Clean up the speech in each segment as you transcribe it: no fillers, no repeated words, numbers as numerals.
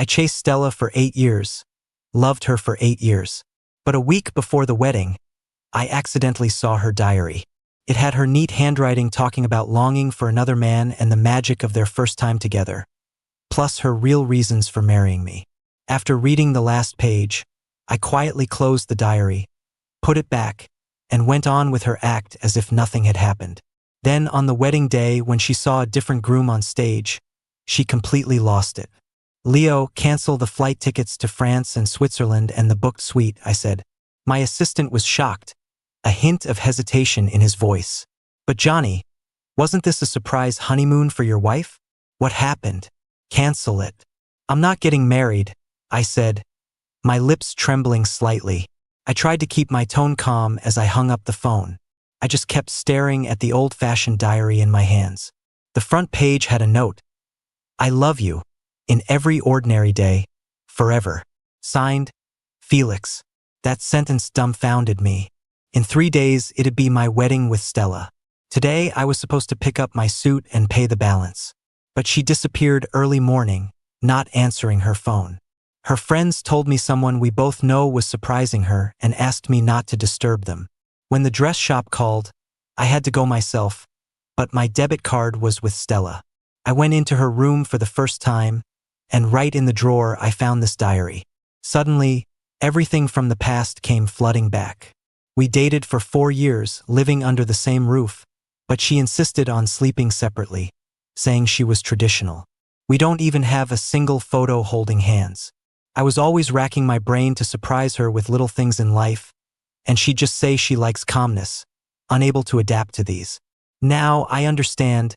I chased Stella for 8 years, loved her for 8 years. But a week before the wedding, I accidentally saw her diary. It had her neat handwriting talking about longing for another man and the magic of their first time together, plus her real reasons for marrying me. After reading the last page, I quietly closed the diary, put it back, and went on with her act as if nothing had happened. Then, on the wedding day, when she saw a different groom on stage, she completely lost it. "Leo, cancel the flight tickets to France and Switzerland and the booked suite," I said. My assistant was shocked, a hint of hesitation in his voice. "But Johnny, wasn't this a surprise honeymoon for your wife? What happened? Cancel it." "I'm not getting married," I said, my lips trembling slightly. I tried to keep my tone calm as I hung up the phone. I just kept staring at the old-fashioned diary in my hands. The front page had a note: "I love you, in every ordinary day, forever. Signed, Felix." That sentence dumbfounded me. In 3 days, it'd be my wedding with Stella. Today, I was supposed to pick up my suit and pay the balance. But she disappeared early morning, not answering her phone. Her friends told me someone we both know was surprising her and asked me not to disturb them. When the dress shop called, I had to go myself, but my debit card was with Stella. I went into her room for the first time, and right in the drawer I found this diary. Suddenly, everything from the past came flooding back. We dated for 4 years, living under the same roof, but she insisted on sleeping separately, saying she was traditional. We don't even have a single photo holding hands. I was always racking my brain to surprise her with little things in life, and she'd just say she likes calmness, unable to adapt to these. Now I understand.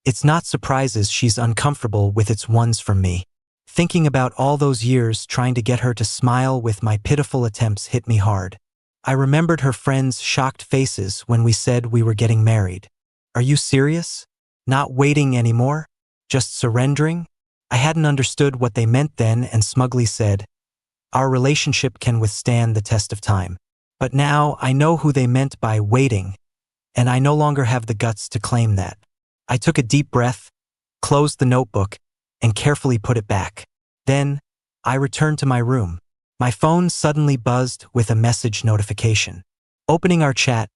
It's not surprises she's uncomfortable with, it's ones from me. Thinking about all those years trying to get her to smile with my pitiful attempts hit me hard. I remembered her friends' shocked faces when we said we were getting married. "Are you serious? Not waiting anymore? Just surrendering?" I hadn't understood what they meant then and smugly said, "Our relationship can withstand the test of time." But now I know who they meant by waiting, and I no longer have the guts to claim that. I took a deep breath, closed the notebook, and carefully put it back. Then, I returned to my room. My phone suddenly buzzed with a message notification. Opening our chat,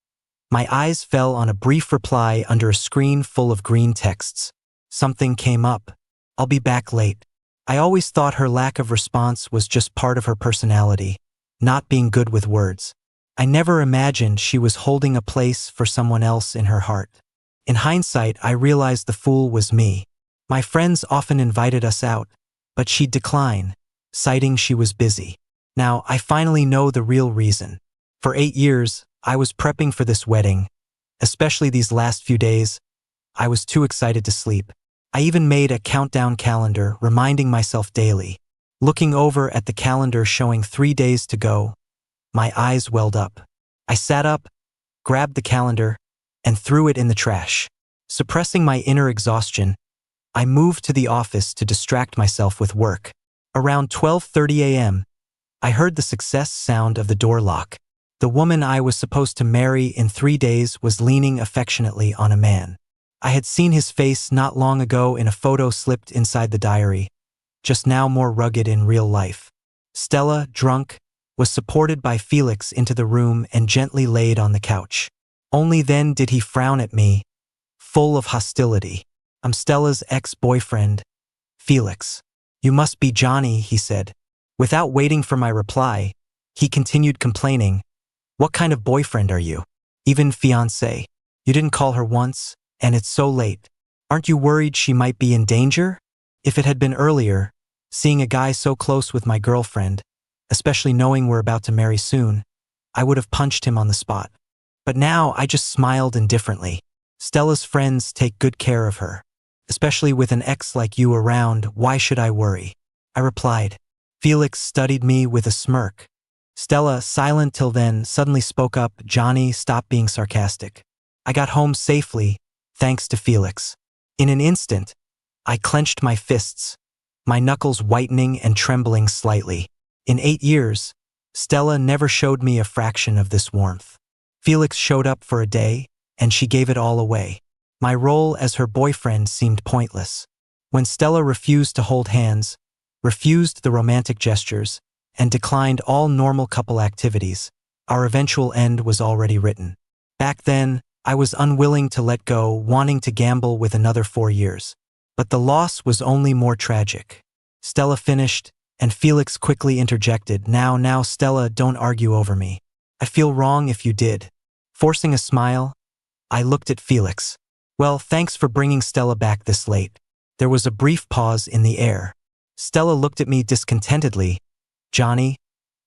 my eyes fell on a brief reply under a screen full of green texts. Something came up: "I'll be back late." I always thought her lack of response was just part of her personality, not being good with words. I never imagined she was holding a place for someone else in her heart. In hindsight, I realized the fool was me. My friends often invited us out, but she'd decline, citing she was busy. Now, I finally know the real reason. For 8 years, I was prepping for this wedding. Especially these last few days, I was too excited to sleep. I even made a countdown calendar, reminding myself daily. Looking over at the calendar showing 3 days to go, my eyes welled up. I sat up, grabbed the calendar, and threw it in the trash. Suppressing my inner exhaustion, I moved to the office to distract myself with work. Around 12:30 a.m., I heard the success sound of the door lock. The woman I was supposed to marry in 3 days was leaning affectionately on a man. I had seen his face not long ago in a photo slipped inside the diary, just now more rugged in real life. Stella, drunk, was supported by Felix into the room and gently laid on the couch. Only then did he frown at me, full of hostility. "I'm Stella's ex-boyfriend, Felix." "You must be Johnny," he said. Without waiting for my reply, he continued complaining. "What kind of boyfriend are you? Even fiancé? You didn't call her once, and it's so late. Aren't you worried she might be in danger?" If it had been earlier, seeing a guy so close with my girlfriend, especially knowing we're about to marry soon, I would have punched him on the spot. But now I just smiled indifferently. Stella's friends take good care of her. Especially with an ex like you around, why should I worry? I replied. Felix studied me with a smirk. Stella, silent till then, suddenly spoke up. "Johnny, stop being sarcastic. I got home safely, thanks to Felix." In an instant, I clenched my fists, my knuckles whitening and trembling slightly. In 8 years, Stella never showed me a fraction of this warmth. Felix showed up for a day, and she gave it all away. My role as her boyfriend seemed pointless. When Stella refused to hold hands, refused the romantic gestures, and declined all normal couple activities. Our eventual end was already written. Back then, I was unwilling to let go, wanting to gamble with another 4 years. But the loss was only more tragic. Stella finished, and Felix quickly interjected, Now, Stella, don't argue over me. I feel wrong if you did." Forcing a smile, I looked at Felix. "Well, thanks for bringing Stella back this late." There was a brief pause in the air. Stella looked at me discontentedly. "Johnny,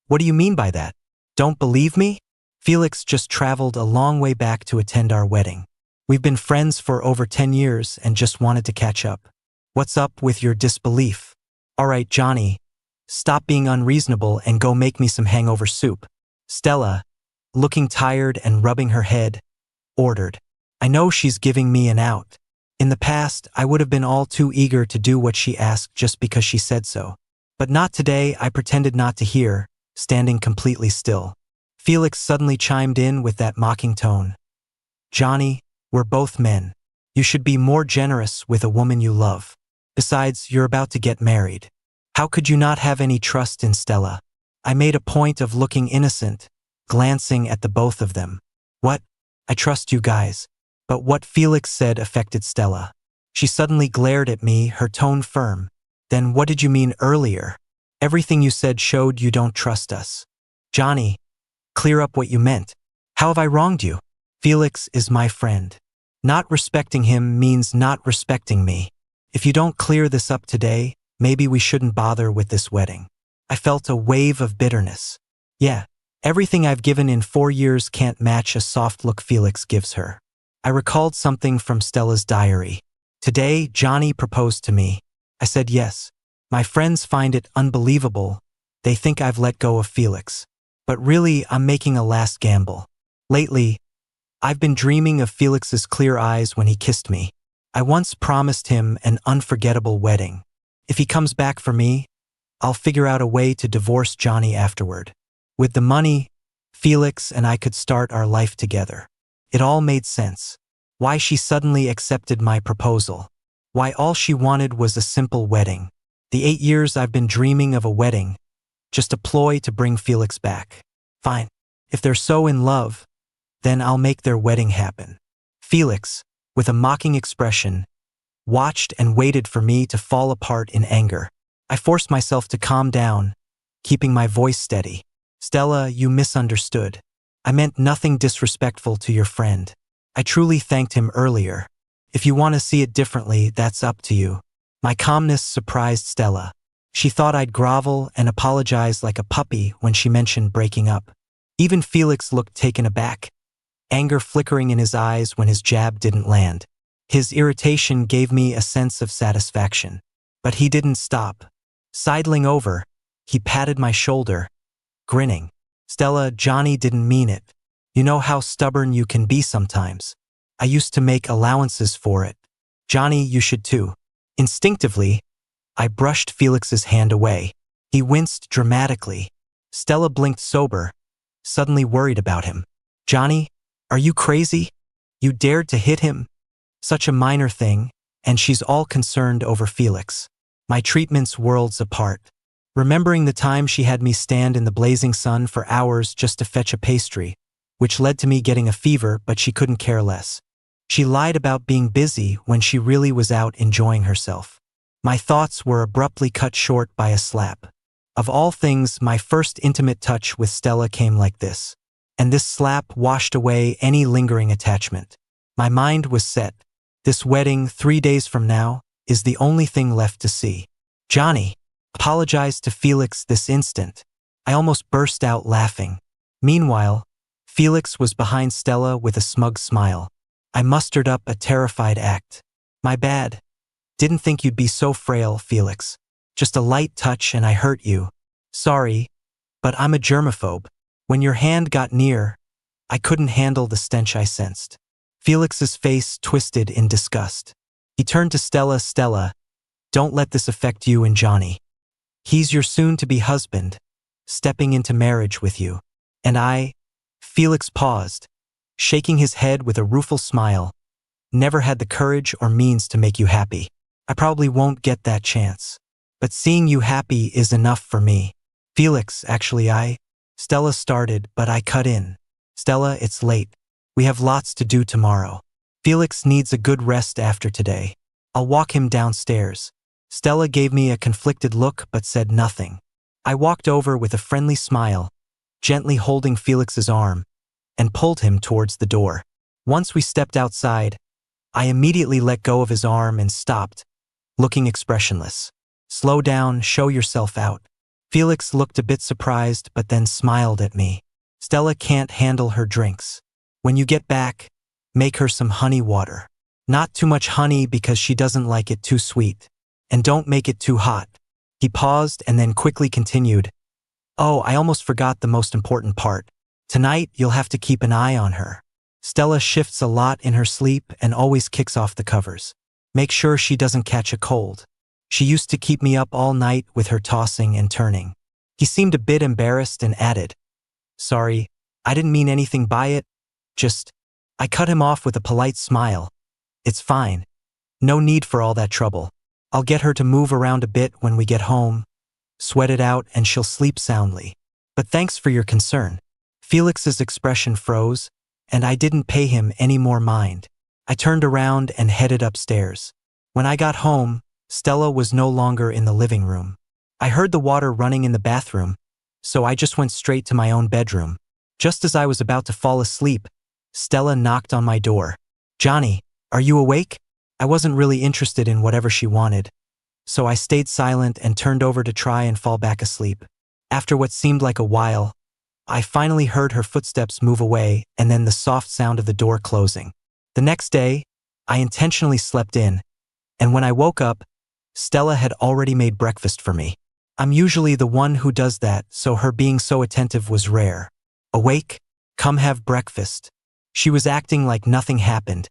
what do you mean by that? Don't believe me?" Felix just traveled a long way back to attend our wedding. We've been friends for over 10 years and just wanted to catch up. What's up with your disbelief? All right, Johnny, stop being unreasonable and go make me some hangover soup. Stella, looking tired and rubbing her head, ordered. I know she's giving me an out. In the past, I would have been all too eager to do what she asked just because she said so. But not today. I pretended not to hear, standing completely still. Felix suddenly chimed in with that mocking tone. "Johnny, we're both men. You should be more generous with a woman you love. Besides, you're about to get married. How could you not have any trust in Stella?" I made a point of looking innocent, glancing at the both of them. "What? I trust you guys." But what Felix said affected Stella. She suddenly glared at me, her tone firm. "Then what did you mean earlier? Everything you said showed you don't trust us. Johnny, clear up what you meant. How have I wronged you?" "Felix is my friend. Not respecting him means not respecting me. If you don't clear this up today, maybe we shouldn't bother with this wedding." I felt a wave of bitterness. Yeah, everything I've given in 4 years can't match a soft look Felix gives her. I recalled something from Stella's diary. "Today, Johnny proposed to me. I said yes. My friends find it unbelievable. They think I've let go of Felix. But really, I'm making a last gamble. Lately, I've been dreaming of Felix's clear eyes when he kissed me. I once promised him an unforgettable wedding. If he comes back for me, I'll figure out a way to divorce Johnny afterward. With the money, Felix and I could start our life together." It all made sense. Why she suddenly accepted my proposal. Why all she wanted was a simple wedding. The 8 years I've been dreaming of a wedding, just a ploy to bring Felix back. Fine. If they're so in love, then I'll make their wedding happen. Felix, with a mocking expression, watched and waited for me to fall apart in anger. I forced myself to calm down, keeping my voice steady. "Stella, you misunderstood. I meant nothing disrespectful to your friend. I truly thanked him earlier. If you want to see it differently, that's up to you." My calmness surprised Stella. She thought I'd grovel and apologize like a puppy when she mentioned breaking up. Even Felix looked taken aback, anger flickering in his eyes when his jab didn't land. His irritation gave me a sense of satisfaction. But he didn't stop. Sidling over, he patted my shoulder, grinning. "Stella, Johnny didn't mean it. You know how stubborn you can be sometimes. I used to make allowances for it. Johnny, you should too." Instinctively, I brushed Felix's hand away. He winced dramatically. Stella blinked sober, suddenly worried about him. "Johnny, are you crazy? You dared to hit him? Such a minor thing, and she's all concerned over Felix." My treatment's worlds apart. Remembering the time she had me stand in the blazing sun for hours just to fetch a pastry, which led to me getting a fever, but she couldn't care less. She lied about being busy when she really was out enjoying herself. My thoughts were abruptly cut short by a slap. Of all things, my first intimate touch with Stella came like this. And this slap washed away any lingering attachment. My mind was set. This wedding, 3 days from now, is the only thing left to see. "Johnny, apologize to Felix this instant." I almost burst out laughing. Meanwhile, Felix was behind Stella with a smug smile. I mustered up a terrified act. "My bad. Didn't think you'd be so frail, Felix. Just a light touch and I hurt you. Sorry, but I'm a germaphobe. When your hand got near, I couldn't handle the stench I sensed." Felix's face twisted in disgust. He turned to Stella. "Stella, don't let this affect you and Johnny. He's your soon-to-be husband, stepping into marriage with you. And I..." Felix paused, shaking his head with a rueful smile. "Never had the courage or means to make you happy. I probably won't get that chance. but seeing you happy is enough for me. Felix, actually Stella started, but I cut in. Stella, it's late. We have lots to do tomorrow. Felix needs a good rest after today. I'll walk him downstairs. Stella gave me a conflicted look but said nothing. I walked over with a friendly smile, gently holding Felix's arm, and pulled him towards the door. Once we stepped outside, I immediately let go of his arm and stopped, looking expressionless. Slow down, show yourself out. Felix looked a bit surprised but then smiled at me. Stella can't handle her drinks. When you get back, make her some honey water. Not too much honey because she doesn't like it too sweet. And don't make it too hot. He paused and then quickly continued. Oh, I almost forgot the most important part. Tonight, you'll have to keep an eye on her. Stella shifts a lot in her sleep and always kicks off the covers. Make sure she doesn't catch a cold. She used to keep me up all night with her tossing and turning. He seemed a bit embarrassed and added, Sorry, I didn't mean anything by it. I cut him off with a polite smile. It's fine. No need for all that trouble. I'll get her to move around a bit when we get home, sweat it out, and she'll sleep soundly. But thanks for your concern. Felix's expression froze, and I didn't pay him any more mind. I turned around and headed upstairs. When I got home, Stella was no longer in the living room. I heard the water running in the bathroom, so I just went straight to my own bedroom. Just as I was about to fall asleep, Stella knocked on my door. Johnny, are you awake? I wasn't really interested in whatever she wanted, so I stayed silent and turned over to try and fall back asleep. After what seemed like a while, I finally heard her footsteps move away and then the soft sound of the door closing. The next day, I intentionally slept in, and when I woke up, Stella had already made breakfast for me. I'm usually the one who does that, so her being so attentive was rare. Awake? Come have breakfast. She was acting like nothing happened,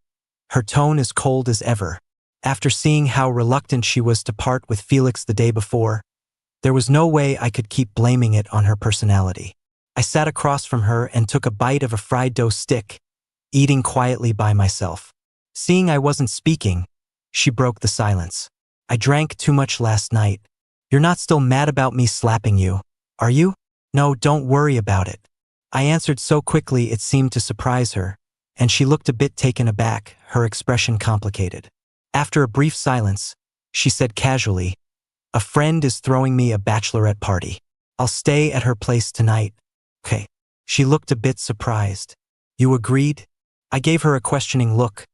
her tone as cold as ever. After seeing how reluctant she was to part with Felix the day before, there was no way I could keep blaming it on her personality. I sat across from her and took a bite of a fried dough stick, eating quietly by myself. Seeing I wasn't speaking, she broke the silence. I drank too much last night. You're not still mad about me slapping you, are you? No, don't worry about it. I answered so quickly it seemed to surprise her, and she looked a bit taken aback, her expression complicated. After a brief silence, she said casually, A friend is throwing me a bachelorette party. I'll stay at her place tonight. Okay. She looked a bit surprised. You agreed? I gave her a questioning look.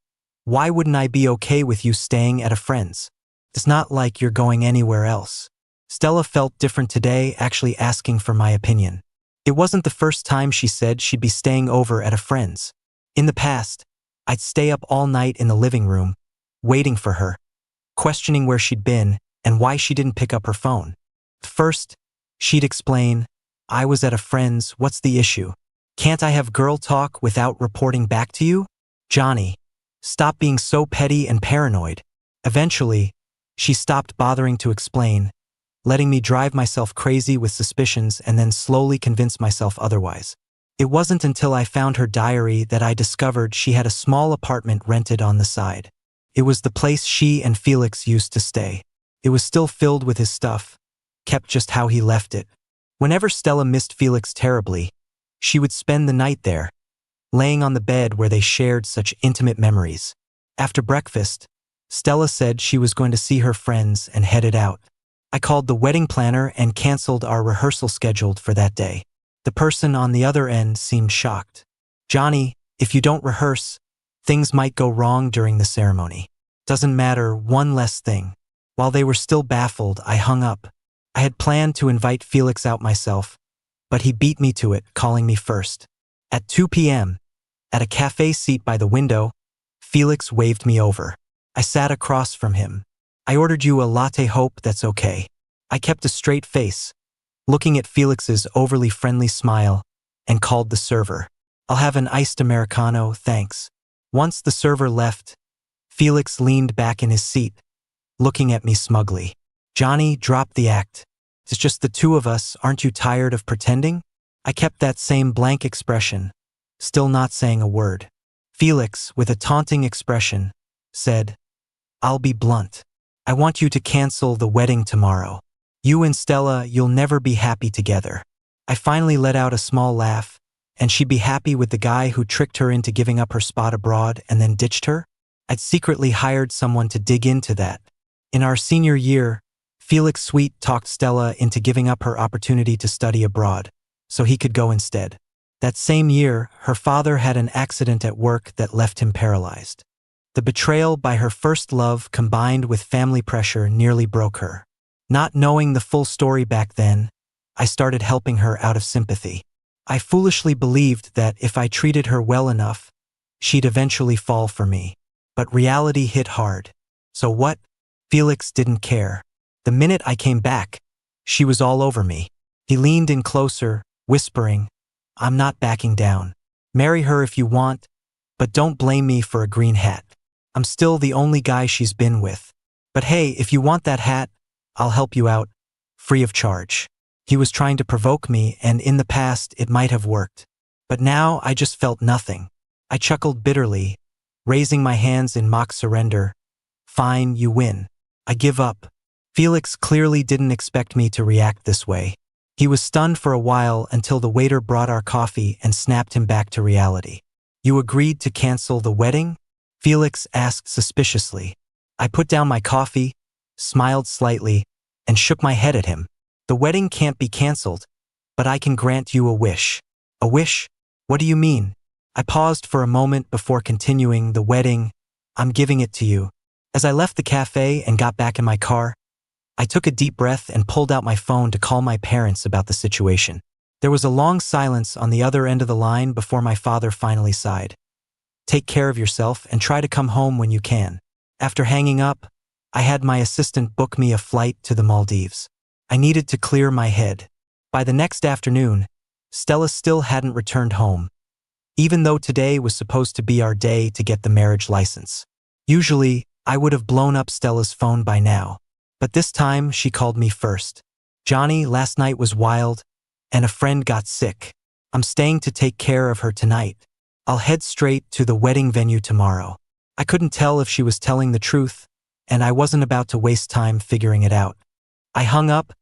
Why wouldn't I be okay with you staying at a friend's? It's not like you're going anywhere else. Stella felt different today, actually asking for my opinion. It wasn't the first time she said she'd be staying over at a friend's. In the past, I'd stay up all night in the living room, waiting for her, questioning where she'd been and why she didn't pick up her phone. First, she'd explain, I was at a friend's, what's the issue? Can't I have girl talk without reporting back to you? Johnny, stop being so petty and paranoid. Eventually, she stopped bothering to explain, letting me drive myself crazy with suspicions and then slowly convince myself otherwise. It wasn't until I found her diary that I discovered she had a small apartment rented on the side. It was the place she and Felix used to stay. It was still filled with his stuff, kept just how he left it. Whenever Stella missed Felix terribly, she would spend the night there, laying on the bed where they shared such intimate memories. After breakfast, Stella said she was going to see her friends and headed out. I called the wedding planner and canceled our rehearsal scheduled for that day. The person on the other end seemed shocked. Johnny, if you don't rehearse, things might go wrong during the ceremony. Doesn't matter, one less thing. While they were still baffled, I hung up. I had planned to invite Felix out myself, but he beat me to it, calling me first. At 2 p.m., at a cafe seat by the window, Felix waved me over. I sat across from him. I ordered you a latte, hope that's okay. I kept a straight face, looking at Felix's overly friendly smile, and called the server. I'll have an iced Americano, thanks. Once the server left, Felix leaned back in his seat, looking at me smugly. Johnny, drop the act. It's just the two of us, aren't you tired of pretending? I kept that same blank expression, still not saying a word. Felix, with a taunting expression, said, I'll be blunt. I want you to cancel the wedding tomorrow. You and Stella, you'll never be happy together. I finally let out a small laugh, and she'd be happy with the guy who tricked her into giving up her spot abroad and then ditched her? I'd secretly hired someone to dig into that. In our senior year, Felix Sweet talked Stella into giving up her opportunity to study abroad, so he could go instead. That same year, her father had an accident at work that left him paralyzed. The betrayal by her first love combined with family pressure nearly broke her. Not knowing the full story back then, I started helping her out of sympathy. I foolishly believed that if I treated her well enough, she'd eventually fall for me. But reality hit hard. So what? Felix didn't care. The minute I came back, she was all over me. He leaned in closer, whispering, "I'm not backing down. Marry her if you want, but don't blame me for a green hat. I'm still the only guy she's been with. But hey, if you want that hat, I'll help you out, free of charge." He was trying to provoke me, and in the past it might have worked. But now I just felt nothing. I chuckled bitterly, raising my hands in mock surrender. "Fine, you win. I give up." Felix clearly didn't expect me to react this way. He was stunned for a while until the waiter brought our coffee and snapped him back to reality. "You agreed to cancel the wedding?" Felix asked suspiciously. I put down my coffee, smiled slightly, and shook my head at him. "The wedding can't be canceled, but I can grant you a wish." "A wish? What do you mean?" I paused for a moment before continuing. "The wedding, I'm giving it to you." As I left the cafe and got back in my car, I took a deep breath and pulled out my phone to call my parents about the situation. There was a long silence on the other end of the line before my father finally sighed. "Take care of yourself and try to come home when you can." After hanging up, I had my assistant book me a flight to the Maldives. I needed to clear my head. By the next afternoon, Stella still hadn't returned home, even though today was supposed to be our day to get the marriage license. Usually, I would have blown up Stella's phone by now. But this time, she called me first. "Johnny, last night was wild, and a friend got sick. I'm staying to take care of her tonight. I'll head straight to the wedding venue tomorrow." I couldn't tell if she was telling the truth, and I wasn't about to waste time figuring it out. I hung up,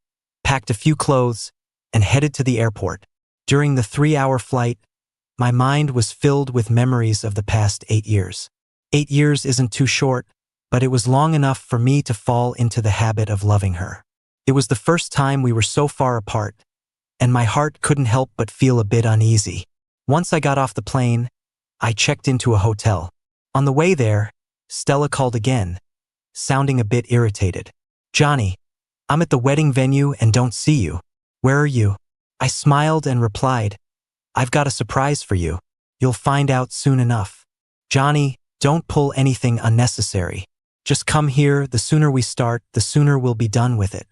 packed a few clothes, and headed to the airport. During the 3-hour flight, my mind was filled with memories of the past 8 years. 8 years isn't too short, but it was long enough for me to fall into the habit of loving her. It was the first time we were so far apart, and my heart couldn't help but feel a bit uneasy. Once I got off the plane, I checked into a hotel. On the way there, Stella called again, sounding a bit irritated. "Johnny, I'm at the wedding venue and don't see you. Where are you?" I smiled and replied, "I've got a surprise for you. You'll find out soon enough." "Johnny, don't pull anything unnecessary. Just come here. The sooner we start, the sooner we'll be done with it.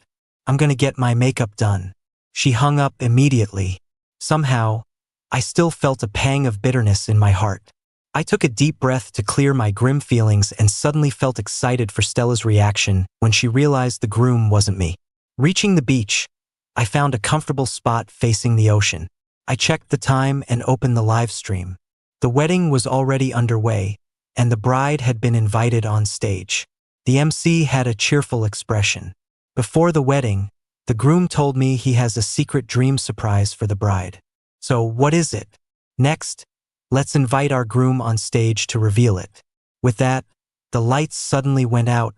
I'm gonna get my makeup done." She hung up immediately. Somehow, I still felt a pang of bitterness in my heart. I took a deep breath to clear my grim feelings and suddenly felt excited for Stella's reaction when she realized the groom wasn't me. Reaching the beach, I found a comfortable spot facing the ocean. I checked the time and opened the live stream. The wedding was already underway, and the bride had been invited on stage. The MC had a cheerful expression. Before the wedding, the groom told me he has a secret dream surprise for the bride. So what is it? Next, let's invite our groom on stage to reveal it. With that, the lights suddenly went out,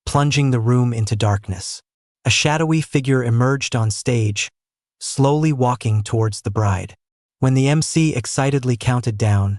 plunging the room into darkness. A shadowy figure emerged on stage, slowly walking towards the bride. When the MC excitedly counted down,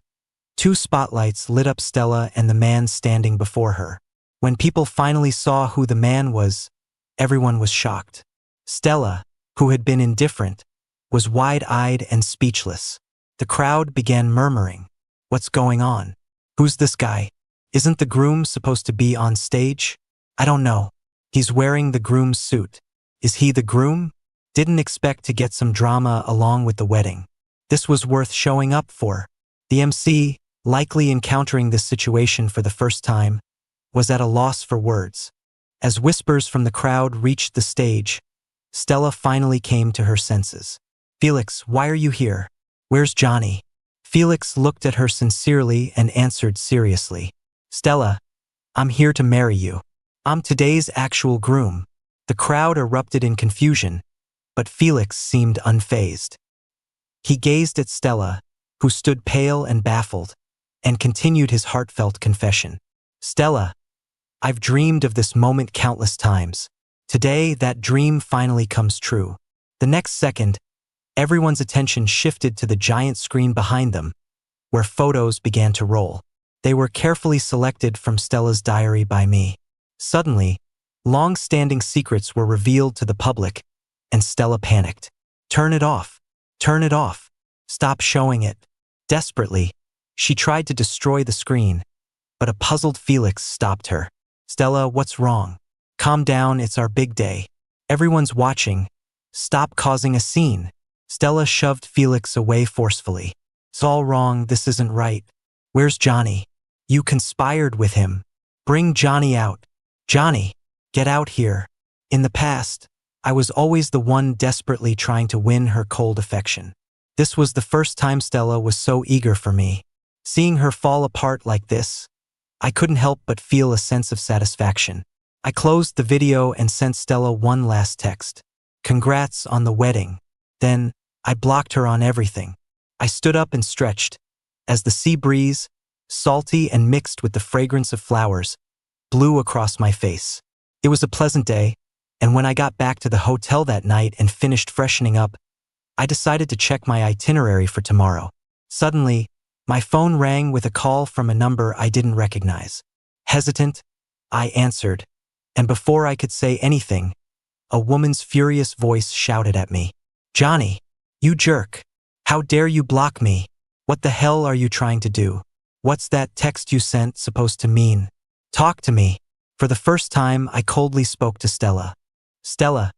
2 spotlights lit up Stella and the man standing before her. When people finally saw who the man was, everyone was shocked. Stella, who had been indifferent, was wide-eyed and speechless. The crowd began murmuring, "What's going on? Who's this guy? Isn't the groom supposed to be on stage? I don't know. He's wearing the groom's suit. Is he the groom?" Didn't expect to get some drama along with the wedding. This was worth showing up for. The MC, likely encountering this situation for the first time, was at a loss for words. As whispers from the crowd reached the stage, Stella finally came to her senses. "Felix, why are you here? Where's Johnny?" Felix looked at her sincerely and answered seriously, "Stella, I'm here to marry you. I'm today's actual groom." The crowd erupted in confusion, but Felix seemed unfazed. He gazed at Stella, who stood pale and baffled, and continued his heartfelt confession. Stella, I've dreamed of this moment countless times. Today, that dream finally comes true. The next second, everyone's attention shifted to the giant screen behind them, where photos began to roll. They were carefully selected from Stella's diary by me. Suddenly, long-standing secrets were revealed to the public, and Stella panicked. Turn it off. Turn it off. Stop showing it. Desperately, she tried to destroy the screen, but a puzzled Felix stopped her. Stella, what's wrong? Calm down, it's our big day. Everyone's watching. Stop causing a scene. Stella shoved Felix away forcefully. It's all wrong, this isn't right. Where's Johnny? You conspired with him. Bring Johnny out. Johnny, get out here. In the past, I was always the one desperately trying to win her cold affection. This was the first time Stella was so eager for me. Seeing her fall apart like this, I couldn't help but feel a sense of satisfaction. I closed the video and sent Stella one last text. Congrats on the wedding. Then, I blocked her on everything. I stood up and stretched, as the sea breeze, salty and mixed with the fragrance of flowers, blew across my face. It was a pleasant day, and when I got back to the hotel that night and finished freshening up, I decided to check my itinerary for tomorrow. Suddenly, my phone rang with a call from a number I didn't recognize. Hesitant, I answered, and before I could say anything, a woman's furious voice shouted at me. Johnny, you jerk. How dare you block me? What the hell are you trying to do? What's that text you sent supposed to mean? Talk to me. For the first time, I coldly spoke to Stella. Stella,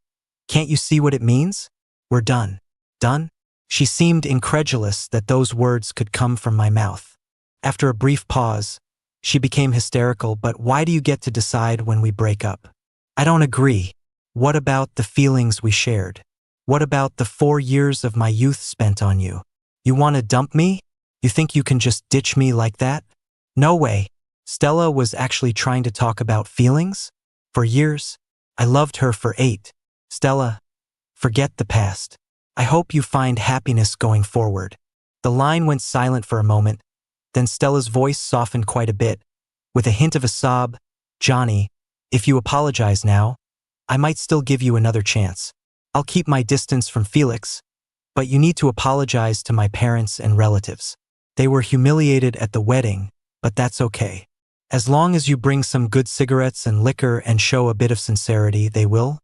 can't you see what it means? We're done. Done? She seemed incredulous that those words could come from my mouth. After a brief pause, she became hysterical. But why do you get to decide when we break up? I don't agree. What about the feelings we shared? What about the 4 years of my youth spent on you? You want to dump me? You think you can just ditch me like that? No way. Stella was actually trying to talk about feelings? For years, I loved her for 8. Stella, forget the past. I hope you find happiness going forward. The line went silent for a moment, then Stella's voice softened quite a bit, with a hint of a sob. Johnny, if you apologize now, I might still give you another chance. I'll keep my distance from Felix, but you need to apologize to my parents and relatives. They were humiliated at the wedding, but that's okay. As long as you bring some good cigarettes and liquor and show a bit of sincerity, they will.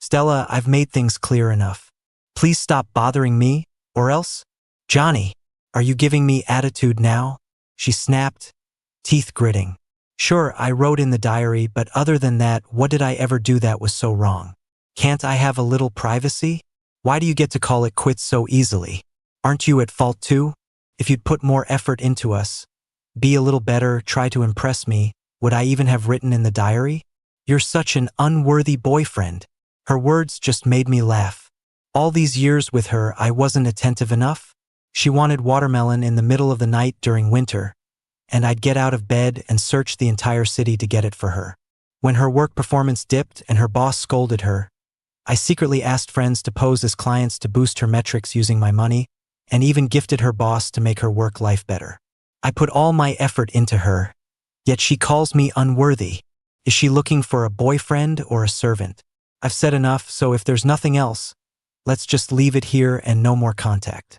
Stella, I've made things clear enough. Please stop bothering me, or else. Johnny, are you giving me attitude now? She snapped, teeth gritting. Sure, I wrote in the diary, but other than that, what did I ever do that was so wrong? Can't I have a little privacy? Why do you get to call it quits so easily? Aren't you at fault too? If you'd put more effort into us, be a little better, try to impress me, would I even have written in the diary? You're such an unworthy boyfriend. Her words just made me laugh. All these years with her, I wasn't attentive enough. She wanted watermelon in the middle of the night during winter, and I'd get out of bed and search the entire city to get it for her. When her work performance dipped and her boss scolded her, I secretly asked friends to pose as clients to boost her metrics using my money, and even gifted her boss to make her work life better. I put all my effort into her, yet she calls me unworthy. Is she looking for a boyfriend or a servant? I've said enough, so if there's nothing else, let's just leave it here and no more contact.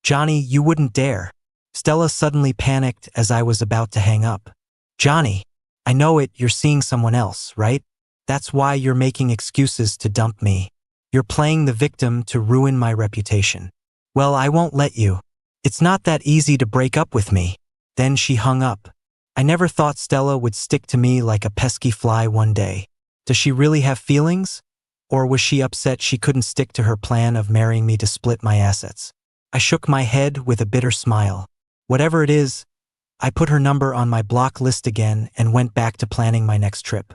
Johnny, you wouldn't dare. Stella suddenly panicked as I was about to hang up. Johnny, I know it, you're seeing someone else, right? That's why you're making excuses to dump me. You're playing the victim to ruin my reputation. Well, I won't let you. It's not that easy to break up with me. Then she hung up. I never thought Stella would stick to me like a pesky fly one day. Does she really have feelings? Or was she upset she couldn't stick to her plan of marrying me to split my assets? I shook my head with a bitter smile. Whatever it is, I put her number on my block list again and went back to planning my next trip.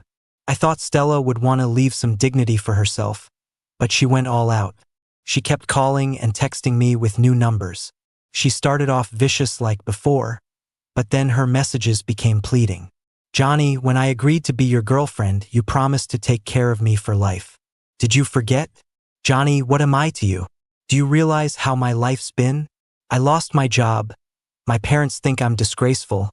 I thought Stella would want to leave some dignity for herself, but she went all out. She kept calling and texting me with new numbers. She started off vicious like before, but then her messages became pleading. Johnny, when I agreed to be your girlfriend, you promised to take care of me for life. Did you forget? Johnny, what am I to you? Do you realize how my life's been? I lost my job. My parents think I'm disgraceful,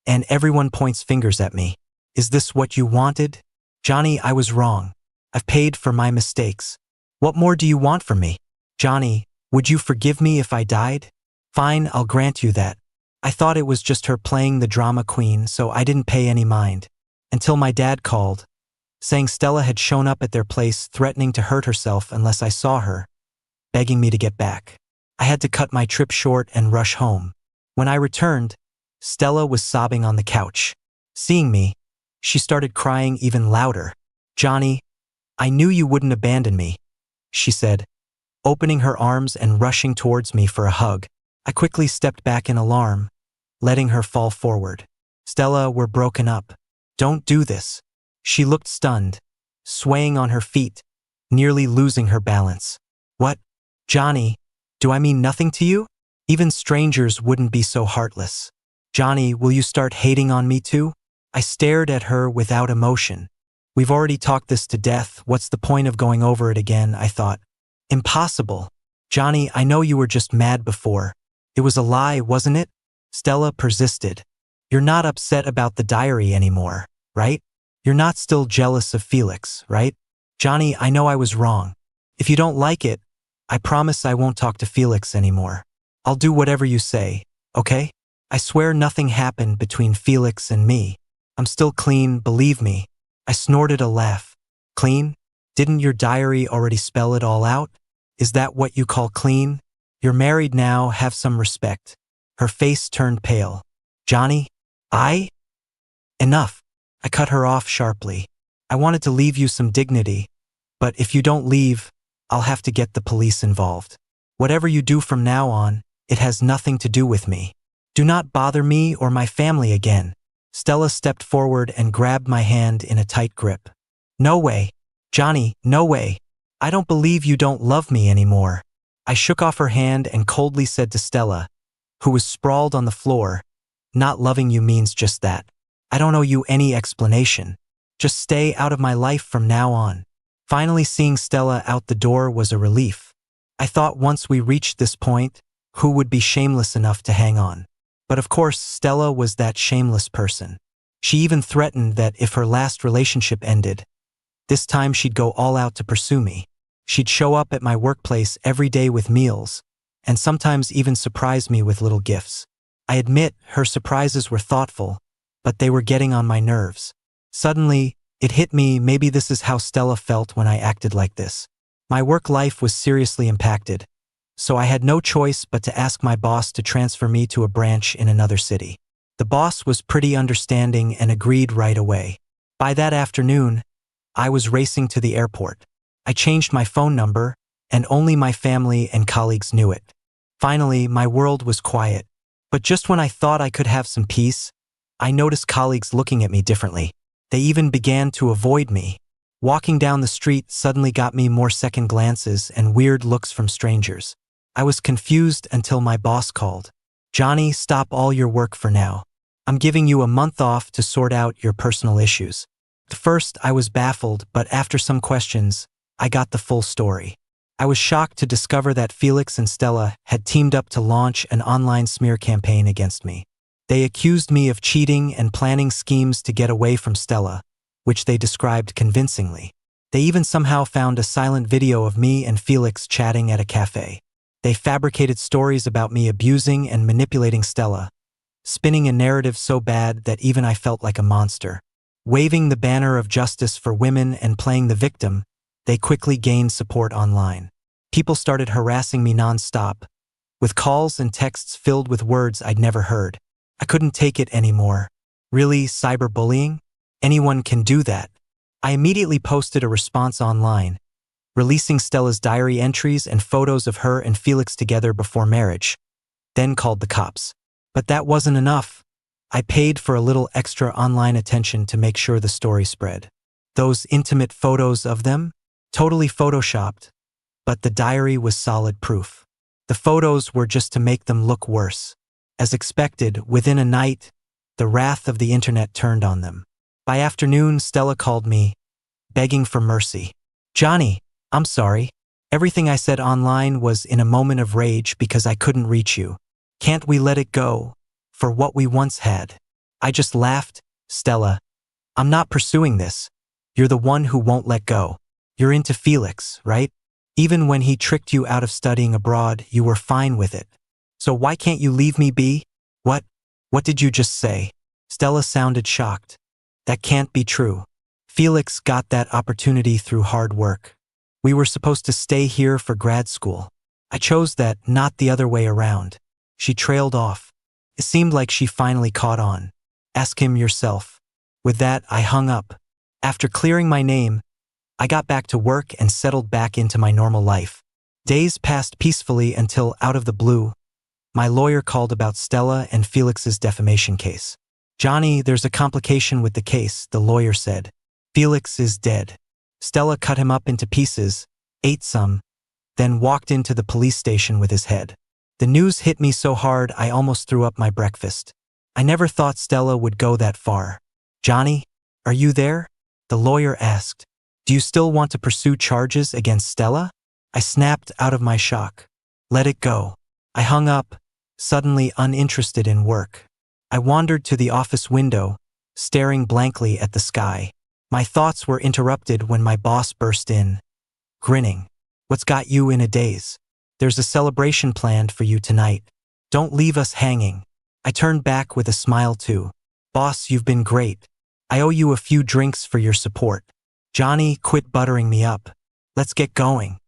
and everyone points fingers at me. Is this what you wanted? Johnny, I was wrong. I've paid for my mistakes. What more do you want from me? Johnny, would you forgive me if I died? Fine, I'll grant you that. I thought it was just her playing the drama queen, so I didn't pay any mind. Until my dad called, saying Stella had shown up at their place threatening to hurt herself unless I saw her, begging me to get back. I had to cut my trip short and rush home. When I returned, Stella was sobbing on the couch. Seeing me, she started crying even louder. Johnny, I knew you wouldn't abandon me, she said, opening her arms and rushing towards me for a hug. I quickly stepped back in alarm, letting her fall forward. Stella, we're broken up. Don't do this. She looked stunned, swaying on her feet, nearly losing her balance. What? Johnny, do I mean nothing to you? Even strangers wouldn't be so heartless. Johnny, will you start hating on me too? I stared at her without emotion. We've already talked this to death. What's the point of going over it again, I thought. Impossible. Johnny, I know you were just mad before. It was a lie, wasn't it? Stella persisted. You're not upset about the diary anymore, right? You're not still jealous of Felix, right? Johnny, I know I was wrong. If you don't like it, I promise I won't talk to Felix anymore. I'll do whatever you say, okay? I swear nothing happened between Felix and me. I'm still clean, believe me. I snorted a laugh. Clean? Didn't your diary already spell it all out? Is that what you call clean? You're married now, have some respect. Her face turned pale. Johnny? Enough. I cut her off sharply. I wanted to leave you some dignity, but if you don't leave, I'll have to get the police involved. Whatever you do from now on, it has nothing to do with me. Do not bother me or my family again. Stella stepped forward and grabbed my hand in a tight grip. No way. Johnny, no way. I don't believe you don't love me anymore. I shook off her hand and coldly said to Stella, who was sprawled on the floor, not loving you means just that. I don't owe you any explanation. Just stay out of my life from now on. Finally seeing Stella out the door was a relief. I thought once we reached this point, who would be shameless enough to hang on? But of course, Stella was that shameless person. She even threatened that if her last relationship ended, this time she'd go all out to pursue me. She'd show up at my workplace every day with meals, and sometimes even surprise me with little gifts. I admit her surprises were thoughtful, but they were getting on my nerves. Suddenly, it hit me, maybe this is how Stella felt when I acted like this. My work life was seriously impacted, so I had no choice but to ask my boss to transfer me to a branch in another city. The boss was pretty understanding and agreed right away. By that afternoon, I was racing to the airport. I changed my phone number, and only my family and colleagues knew it. Finally, my world was quiet. But just when I thought I could have some peace, I noticed colleagues looking at me differently. They even began to avoid me. Walking down the street suddenly got me more second glances and weird looks from strangers. I was confused until my boss called. Johnny, stop all your work for now. I'm giving you a month off to sort out your personal issues. At first, I was baffled, but after some questions, I got the full story. I was shocked to discover that Felix and Stella had teamed up to launch an online smear campaign against me. They accused me of cheating and planning schemes to get away from Stella, which they described convincingly. They even somehow found a silent video of me and Felix chatting at a cafe. They fabricated stories about me abusing and manipulating Stella, spinning a narrative so bad that even I felt like a monster. Waving the banner of justice for women and playing the victim, they quickly gained support online. People started harassing me non-stop, with calls and texts filled with words I'd never heard. I couldn't take it anymore. Really, cyberbullying? Anyone can do that. I immediately posted a response online, releasing Stella's diary entries and photos of her and Felix together before marriage, then called the cops. But that wasn't enough. I paid for a little extra online attention to make sure the story spread. Those intimate photos of them? Totally photoshopped, but the diary was solid proof. The photos were just to make them look worse. As expected, within a night, The wrath of the internet turned on them. By afternoon, Stella called me, begging for mercy. Johnny, I'm sorry. Everything I said online was in a moment of rage because I couldn't reach you. Can't we let it go for what we once had? I just laughed. Stella, I'm not pursuing this. You're the one who won't let go. You're into Felix, right? Even when he tricked you out of studying abroad, you were fine with it. So why can't you leave me be? What? What did you just say? Stella sounded shocked. That can't be true. Felix got that opportunity through hard work. We were supposed to stay here for grad school. I chose that, not the other way around. She trailed off. It seemed like she finally caught on. Ask him yourself. With that, I hung up. After clearing my name, I got back to work and settled back into my normal life. Days passed peacefully until, out of the blue, my lawyer called about Stella and Felix's defamation case. Johnny, there's a complication with the case, the lawyer said. Felix is dead. Stella cut him up into pieces, ate some, then walked into the police station with his head. The news hit me so hard I almost threw up my breakfast. I never thought Stella would go that far. Johnny, are you there? The lawyer asked. Do you still want to pursue charges against Stella? I snapped out of my shock. Let it go. I hung up, suddenly uninterested in work. I wandered to the office window, staring blankly at the sky. My thoughts were interrupted when my boss burst in, grinning. What's got you in a daze? There's a celebration planned for you tonight. Don't leave us hanging. I turned back with a smile too. Boss, you've been great. I owe you a few drinks for your support. Johnny, quit buttering me up. Let's get going.